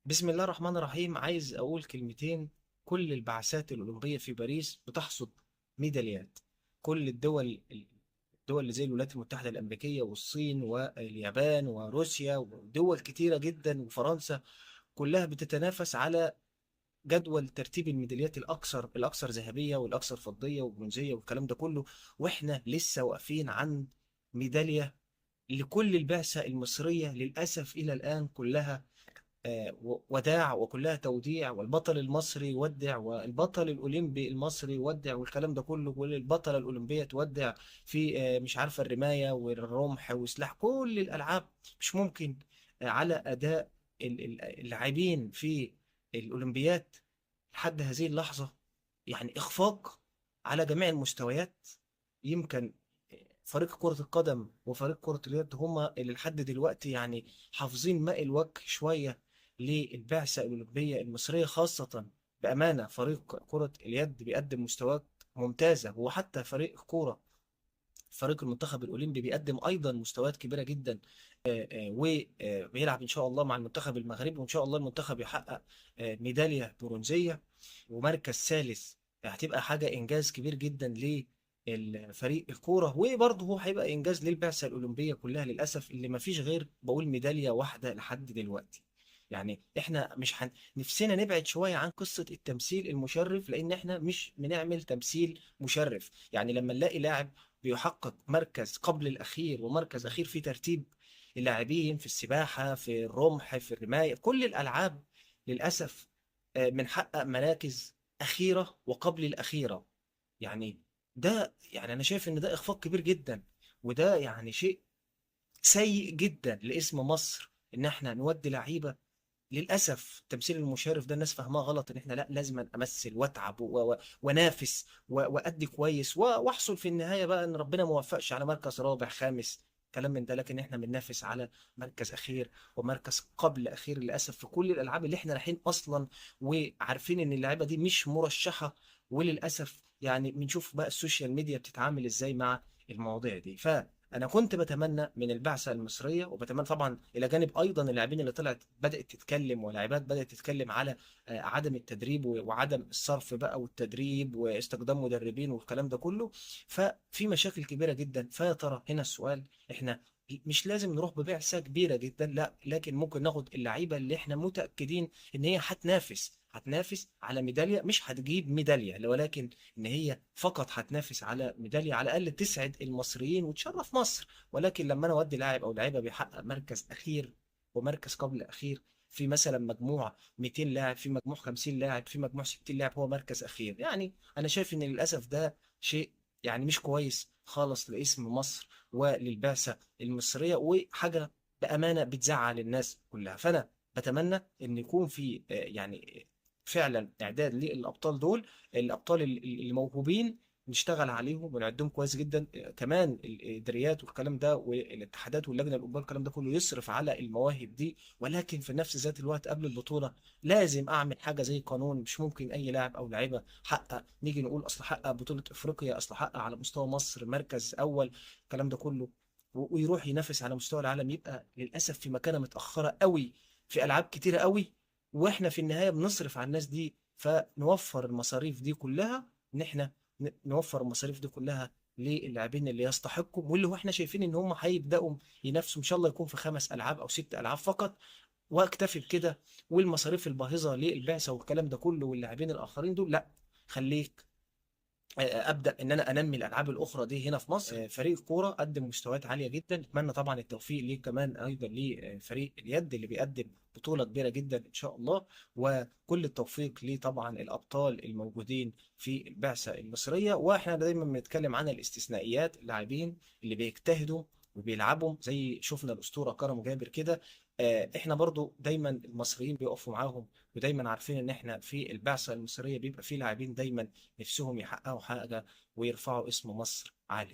بسم الله الرحمن الرحيم. عايز أقول كلمتين. كل البعثات الأولمبية في باريس بتحصد ميداليات. كل الدول اللي زي الولايات المتحدة الأمريكية والصين واليابان وروسيا ودول كتيرة جدا وفرنسا، كلها بتتنافس على جدول ترتيب الميداليات الأكثر ذهبية والأكثر فضية وبرونزية والكلام ده كله. وإحنا لسه واقفين عن ميدالية لكل البعثة المصرية للأسف إلى الآن كلها وداع، وكلها توديع، والبطل المصري يودع والبطل الأولمبي المصري يودع والكلام ده كله، والبطلة الأولمبية تودع في مش عارفة الرماية والرمح وسلاح كل الألعاب. مش ممكن على أداء اللاعبين في الأولمبيات لحد هذه اللحظة، يعني إخفاق على جميع المستويات. يمكن فريق كرة القدم وفريق كرة اليد هما اللي لحد دلوقتي يعني حافظين ماء الوجه شوية للبعثة الأولمبية المصرية خاصة. بأمانة فريق كرة اليد بيقدم مستويات ممتازة، وحتى فريق المنتخب الأولمبي بيقدم أيضا مستويات كبيرة جدا. وبيلعب إن شاء الله مع المنتخب المغربي، وإن شاء الله المنتخب يحقق ميدالية برونزية ومركز ثالث. هتبقى حاجة إنجاز كبير جدا للفريق الكورة، وبرضه هو هيبقى إنجاز للبعثة الأولمبية كلها للأسف، اللي ما فيش غير بقول ميدالية واحدة لحد دلوقتي. يعني احنا مش نفسنا نبعد شوية عن قصة التمثيل المشرف، لأن احنا مش بنعمل تمثيل مشرف. يعني لما نلاقي لاعب بيحقق مركز قبل الأخير ومركز أخير في ترتيب اللاعبين في السباحة في الرمح في الرماية في كل الألعاب، للأسف بنحقق مراكز أخيرة وقبل الأخيرة. يعني ده يعني أنا شايف إن ده إخفاق كبير جدا، وده يعني شيء سيء جدا لاسم مصر، إن إحنا نودي لعيبة. للاسف التمثيل المشرف ده الناس فاهماه غلط، ان احنا لا لازم امثل واتعب وانافس وادي كويس واحصل في النهايه بقى ان ربنا ما وفقش على مركز رابع خامس كلام من ده، لكن احنا بننافس على مركز اخير ومركز قبل اخير للاسف في كل الالعاب اللي احنا رايحين اصلا وعارفين ان اللعيبه دي مش مرشحه. وللاسف يعني بنشوف بقى السوشيال ميديا بتتعامل ازاي مع المواضيع دي. انا كنت بتمنى من البعثه المصريه، وبتمنى طبعا الى جانب ايضا اللاعبين اللي طلعت بدات تتكلم ولاعبات بدات تتكلم على عدم التدريب وعدم الصرف بقى والتدريب واستخدام مدربين والكلام ده كله. ففي مشاكل كبيره جدا. فيا ترى هنا السؤال، احنا مش لازم نروح ببعثه كبيره جدا، لا، لكن ممكن ناخد اللعيبه اللي احنا متاكدين ان هي هتنافس على ميداليه، مش هتجيب ميداليه ولكن ان هي فقط هتنافس على ميداليه على الاقل تسعد المصريين وتشرف مصر. ولكن لما انا اودي لاعب او لاعيبه بيحقق مركز اخير ومركز قبل الاخير في مثلا مجموعه 200 لاعب، في مجموعه 50 لاعب، في مجموعه 60 لاعب هو مركز اخير، يعني انا شايف ان للاسف ده شيء يعني مش كويس خالص لاسم مصر وللبعثه المصريه، وحاجه بامانه بتزعل الناس كلها. فانا بتمنى ان يكون في يعني فعلا اعداد للابطال دول، الابطال الموهوبين، نشتغل عليهم ونعدهم كويس جدا. كمان الاداريات والكلام ده والاتحادات واللجنه الاولمبيه الكلام ده كله يصرف على المواهب دي. ولكن في نفس ذات الوقت قبل البطوله لازم اعمل حاجه زي قانون. مش ممكن اي لاعب او لعيبه حقق نيجي نقول اصل حقق بطوله افريقيا، اصل حقق على مستوى مصر مركز اول، الكلام ده كله ويروح ينافس على مستوى العالم، يبقى للاسف في مكانه متاخره قوي في العاب كتيره قوي. واحنا في النهايه بنصرف على الناس دي، فنوفر المصاريف دي كلها، ان احنا نوفر المصاريف دي كلها للاعبين اللي يستحقوا واللي هو احنا شايفين ان هم هيبداوا ينافسوا ان شاء الله يكون في 5 العاب او 6 العاب فقط، واكتفي بكده. والمصاريف الباهظه للبعثه والكلام ده كله واللاعبين الاخرين دول لا، خليك ابدا ان انا انمي الالعاب الاخرى دي هنا في مصر. فريق الكوره قدم مستويات عاليه جدا، اتمنى طبعا التوفيق ليه كمان ايضا لفريق اليد اللي بيقدم بطوله كبيره جدا ان شاء الله. وكل التوفيق ليه طبعا الابطال الموجودين في البعثه المصريه. واحنا دايما بنتكلم عن الاستثنائيات، اللاعبين اللي بيجتهدوا وبيلعبوا زي شفنا الاسطوره كرم جابر كده. احنا برضو دايما المصريين بيقفوا معاهم، ودايما عارفين ان احنا في البعثه المصريه بيبقى في لاعبين دايما نفسهم يحققوا حاجة ويرفعوا اسم مصر عالي.